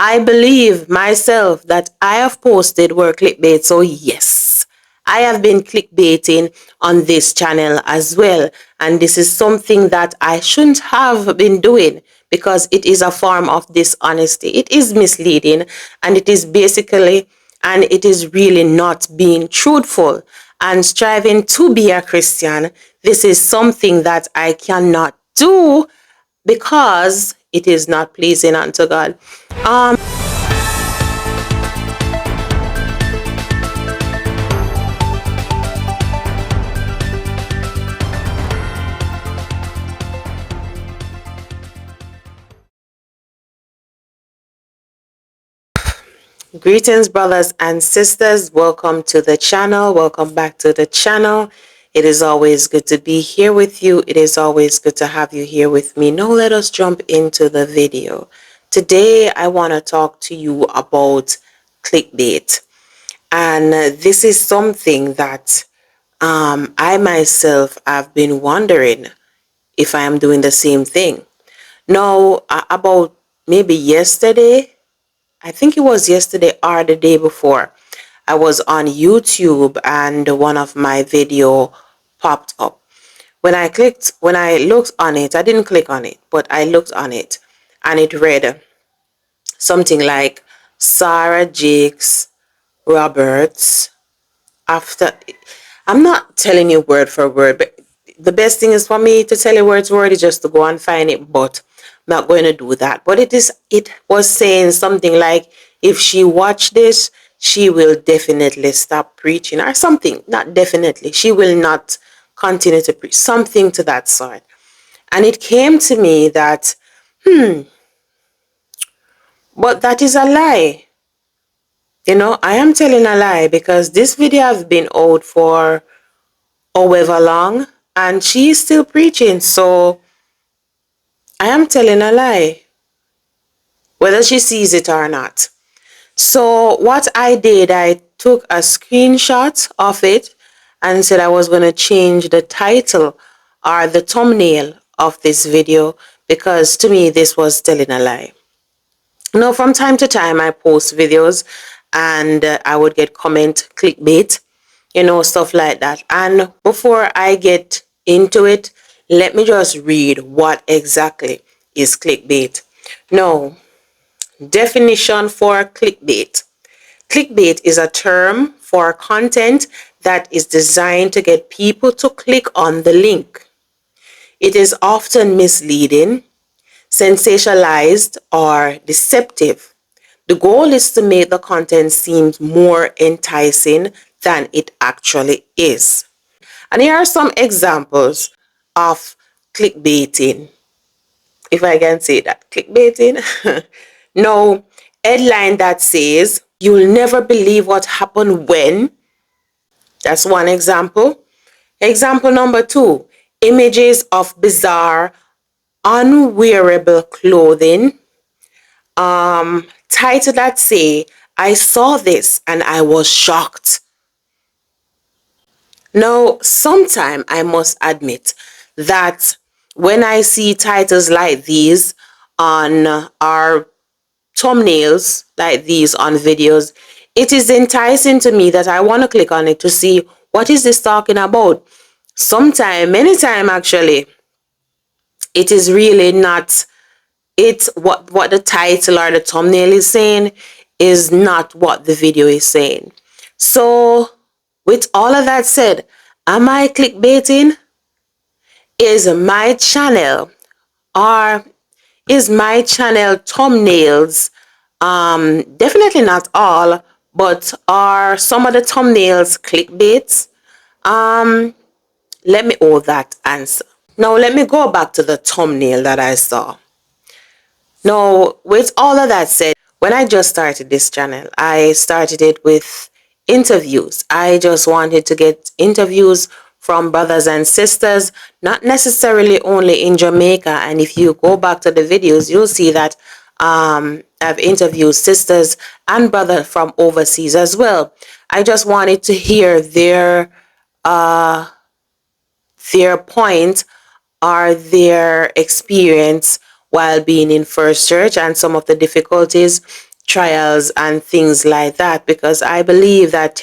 I believe myself that I have posted were clickbait. So yes, I have been clickbaiting on this channel as well. And this is something that I shouldn't have been doing because it is a form of dishonesty. It is misleading, and it is basically, and it is really not being truthful and striving to be a Christian. This is something that I cannot do because it is not pleasing unto God. Greetings, brothers and sisters. Welcome to the channel. Welcome back to the channel. It is always good to be here with you. It is always good to have you here with me. Now let us jump into the video. Today, I want to talk to you about clickbait. And this is something that I myself have been wondering if I am doing the same thing. Now, about maybe yesterday, I think it was yesterday or the day before, I was on YouTube and one of my video popped up. When I looked on it, I didn't click on it, but I looked on it and it read something like Sarah Jakes Roberts after. I'm not telling you word for word, but the best thing is for me to tell you word for word is just to go and find it, but I'm not going to do that. But it was saying something like, if she watched this, she will definitely stop preaching or something. Not definitely. She will not continue to preach. Something to that sort. And it came to me that, but that is a lie. I am telling a lie because this video has been out for however long and she is still preaching. So I am telling a lie, whether she sees it or not. So what I did, I took a screenshot of it and said I was going to change the title or the thumbnail of this video because to me this was telling a lie. Now, from time to time, I post videos and I would get comment clickbait, stuff like that. And before I get into it, let me just read what exactly is clickbait. Now, definition for clickbait. Clickbait is a term for content that is designed to get people to click on the link. It is often misleading, sensationalized, or deceptive. The goal is to make the content seem more enticing than it actually is. And here are some examples of clickbaiting, if I can say that. Clickbaiting. No, headline that says, "You'll never believe what happened when." That's one example. Example number 2, images of bizarre, unwearable clothing. Title that say, "I saw this and I was shocked." Now, sometime I must admit that when I see titles like these on our thumbnails, like these on videos, it is enticing to me that I want to click on it to see what is this talking about. Sometime, many time actually, it is really not, it's what the title or the thumbnail is saying is not what the video is saying. So with all of that said, am I clickbaiting? Is my channel or is my channel thumbnails, definitely not all, but are some of the thumbnails clickbaits? Let me hold that answer. Now let me go back to the thumbnail that I saw. Now, with all of that said, when I just started this channel, I started it with interviews. I just wanted to get interviews from brothers and sisters, not necessarily only in Jamaica. And if you go back to the videos, you'll see that I've interviewed sisters and brothers from overseas as well. I just wanted to hear their point or their experience while being in First Church and some of the difficulties trials and things like that, because I believe that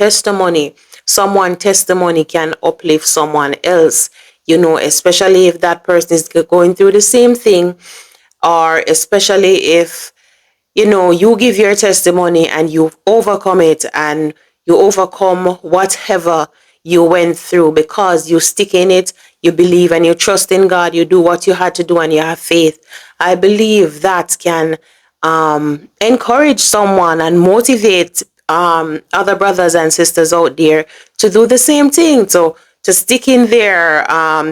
someone testimony can uplift someone else, especially if that person is going through the same thing, or especially if you give your testimony and you overcome it, and you overcome whatever you went through because you stick in it, you believe and you trust in God, you do what you had to do and you have faith. I believe that can encourage someone and motivate other brothers and sisters out there to do the same thing. So to stick in there,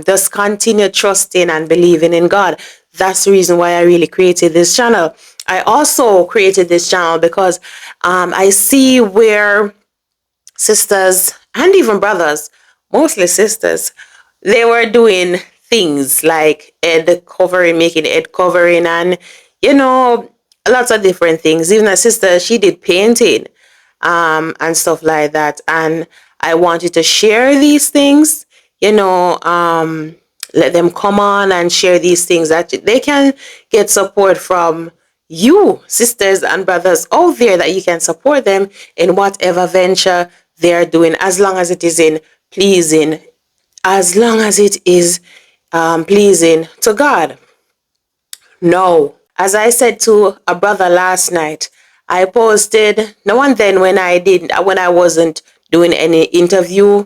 just continue trusting and believing in God. That's the reason why I really created this channel. I also created this channel because I see where sisters and even brothers, mostly sisters, they were doing things like head covering, making head covering, and lots of different things. Even a sister, she did painting and stuff like that. And I wanted to share these things, let them come on and share these things that they can get support from you, sisters and brothers out there, that you can support them in whatever venture they're doing, as long as it is pleasing to God. No. As I said to a brother last night, I posted now and then when I wasn't doing any interview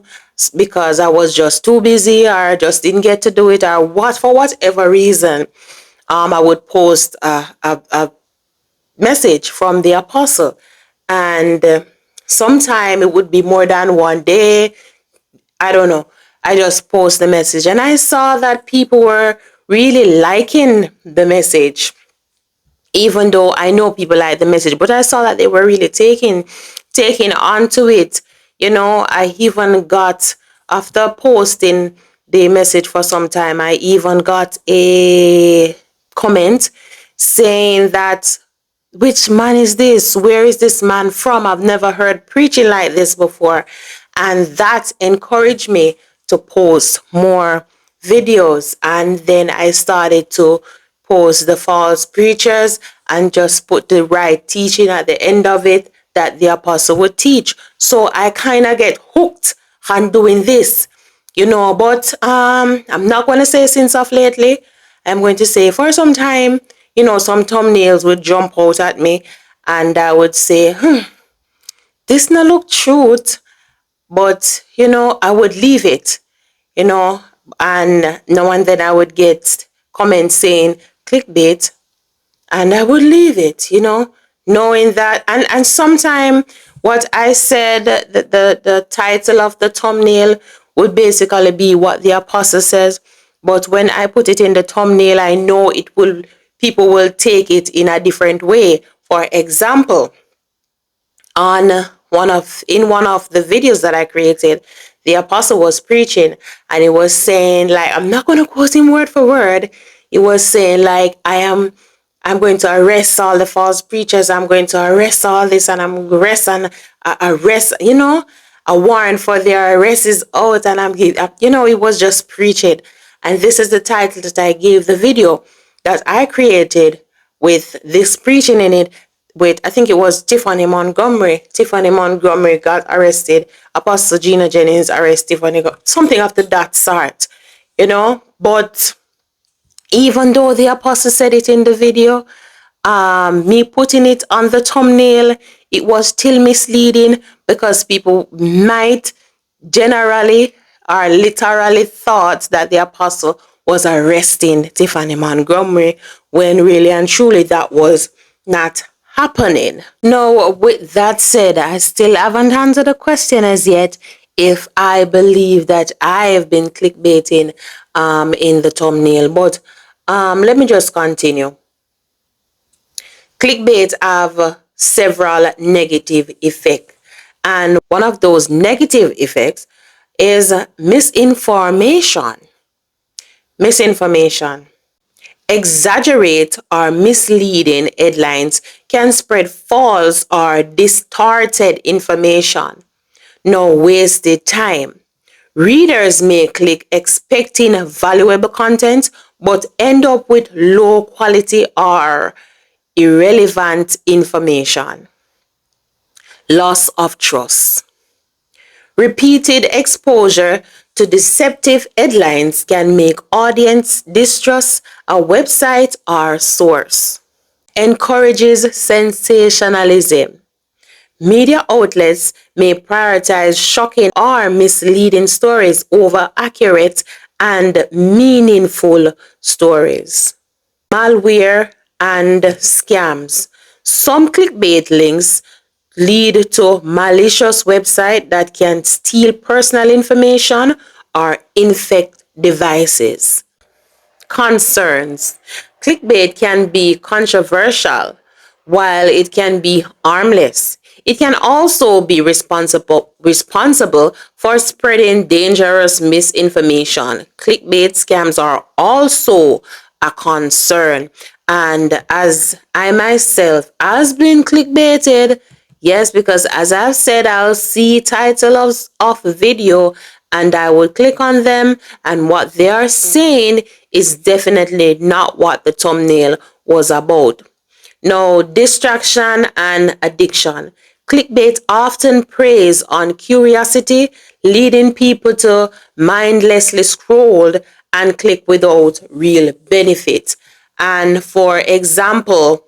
because I was just too busy or just didn't get to do it, or for whatever reason, I would post a message from the apostle, and sometime it would be more than one day. I don't know. I just post the message and I saw that people were really liking the message, even though I know people like the message, but I saw that they were really taking onto it. I even got, after posting the message for some time, I even got a comment saying that, which man is this? Where is this man from? I've never heard preaching like this before. And that encouraged me to post more videos. And then I started to post the false preachers and just put the right teaching at the end of it that the apostle would teach. So I kind of get hooked on doing this, but I'm not going to say since of lately. I'm going to say for some time, some thumbnails would jump out at me and I would say, this not look truth, but, I would leave it, and now and then I would get comments saying clickbait, and I would leave it, knowing that, and sometime what I said, the title of the thumbnail would basically be what the apostle says, but when I put it in the thumbnail, I know people will take it in a different way. For example, in one of the videos that I created, the apostle was preaching and he was saying, like, I'm not going to quote him word for word. He was saying, like, I'm going to arrest all the false preachers. I'm going to arrest all this, and I'm arrest, a warrant for their arrest is out, and it was just preaching. And this is the title that I gave the video that I created with this preaching in it. With, I think it was Tiffany Montgomery. Tiffany Montgomery got arrested. Apostle Gino Jennings arrested Tiffany, something of that sort, But even though the apostle said it in the video, me putting it on the thumbnail, it was still misleading because people might generally or literally thought that the apostle was arresting Tiffany Montgomery, when really and truly that was not happening. Now, with that said, I still haven't answered the question as yet if I believe that I have been clickbaiting in the thumbnail, but let me just continue. Clickbait have several negative effects, and one of those negative effects is misinformation. Exaggerate or misleading headlines can spread false or distorted information. No wasted time. Readers may click expecting valuable content but end up with low quality or irrelevant information. Loss of trust. Repeated exposure to deceptive headlines can make audience distrust a website or source. Encourages sensationalism. Media outlets may prioritize shocking or misleading stories over accurate and meaningful stories. Malware and scams. Some clickbait links lead to malicious websites that can steal personal information or infect devices. Concerns. Clickbait can be controversial while it can be harmless. It can also be responsible for spreading dangerous misinformation. Clickbait scams are also a concern. And as I myself has been clickbaited, yes, because as I've said, I'll see titles of video and I will click on them, and what they are saying is definitely not what the thumbnail was about. Now, distraction and addiction. Clickbait often preys on curiosity, leading people to mindlessly scroll and click without real benefit. And for example,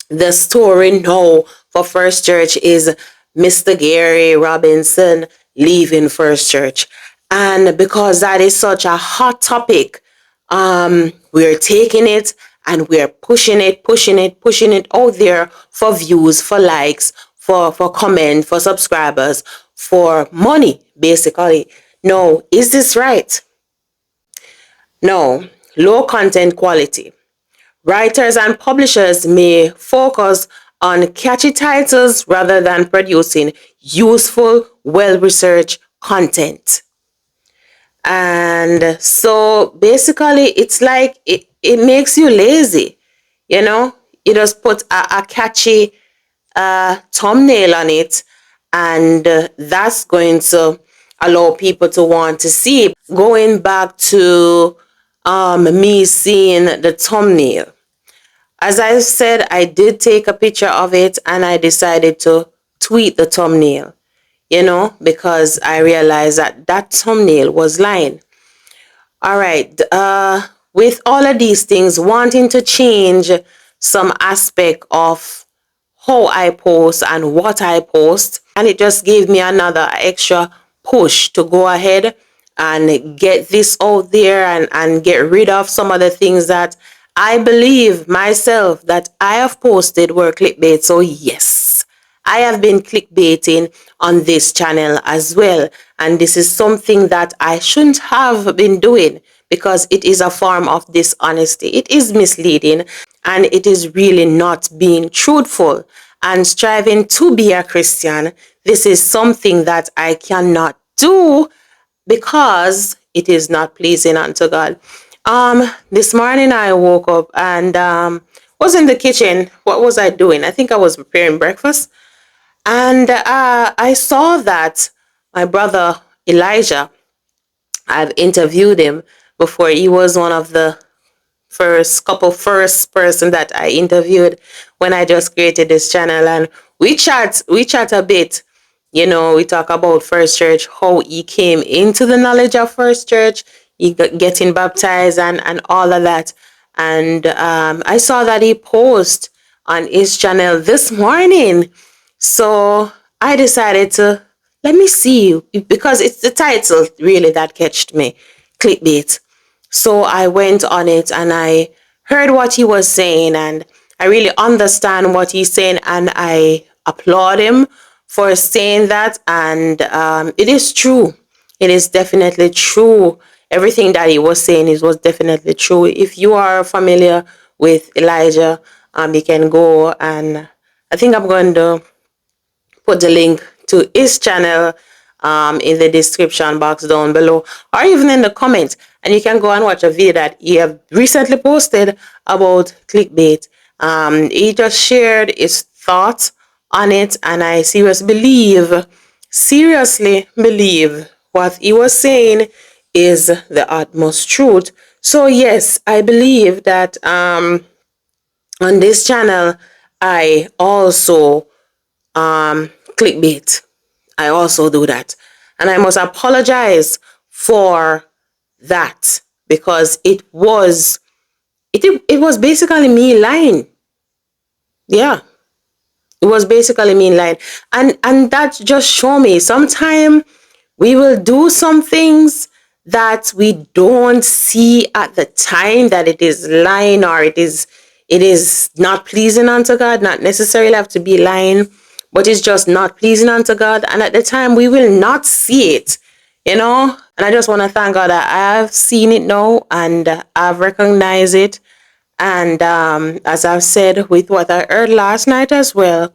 the story now for First Church is Mr. Gary Robinson leaving First Church. And because that is such a hot topic, we're taking it and we're pushing it out there for views, for likes, for comment, for subscribers, for money, basically. No, is this right? No. Low content quality. Writers and publishers may focus on catchy titles rather than producing useful, well-researched content. And so basically, it's like it makes you lazy, you know? You just put a catchy thumbnail on it, and that's going to allow people to want to see. Going back to me seeing the thumbnail. As I said, I did take a picture of it and I decided to tweet the thumbnail, because I realized that that thumbnail was lying. All right. With all of these things, wanting to change some aspect of how I post and what I post, and it just gave me another extra push to go ahead and get this out there and get rid of some of the things that I believe myself that I have posted were clickbait. So yes, I have been clickbaiting on this channel as well. And this is something that I shouldn't have been doing because it is a form of dishonesty. It is misleading and it is really not being truthful. And striving to be a Christian, this is something that I cannot do because it is not pleasing unto God. This morning I woke up and was in the kitchen. What was I doing? I think I was preparing breakfast. And I saw that my brother Elijah, I've interviewed him before. He was one of the first person that I interviewed when I just created this channel, and we chat a bit. We talk about First Church, how he came into the knowledge of First Church, he getting baptized and all of that. And I saw that he posted on his channel this morning. So I decided to let me see, because it's the title really that catched me, clickbait. So I went on it and I heard what he was saying, and I really understand what he's saying, and I applaud him for saying that. And it is true. It is definitely true. Everything that he was saying was definitely true. If you are familiar with Elijah, you can go, and I think I'm going to put the link to his channel in the description box down below, or even in the comments, and you can go and watch a video that he have recently posted about clickbait. He just shared his thoughts on it, and I seriously believe what he was saying is the utmost truth. So yes, I believe that on this channel, I also clickbait. I also do that. And I must apologize for that because it was basically me lying. Yeah. It was basically me lying. And that just show me sometimes we will do some things that we don't see at the time that it is lying, or it is not pleasing unto God. Not necessarily have to be lying, but it's just not pleasing unto God. And at the time we will not see it, you know. And I just want to thank God that I've seen it now and I've recognized it. And as I've said with what I heard last night as well,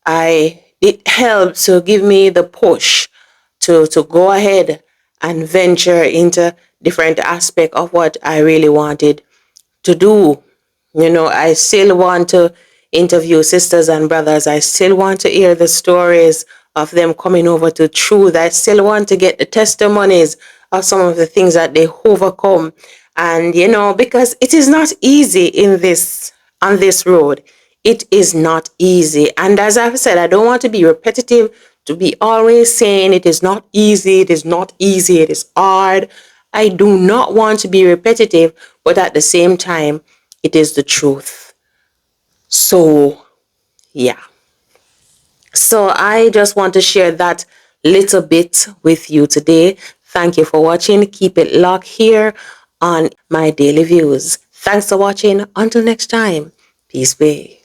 it helped to give me the push to go ahead and venture into different aspect of what I really wanted to do. You know, I still want to interview sisters and brothers. I still want to hear the stories of them coming over to truth. I still want to get the testimonies of some of the things that they overcome. And, you know, because it is not easy on this road. It is not easy. And as I've said, I don't want to be repetitive, to be always saying it is not easy, it is not easy, it is hard. I do not want to be repetitive, but at the same time, it is the truth. So, yeah. So I just want to share that little bit with you today. Thank you for watching. Keep it locked here on my daily views. Thanks for watching. Until next time, peace be.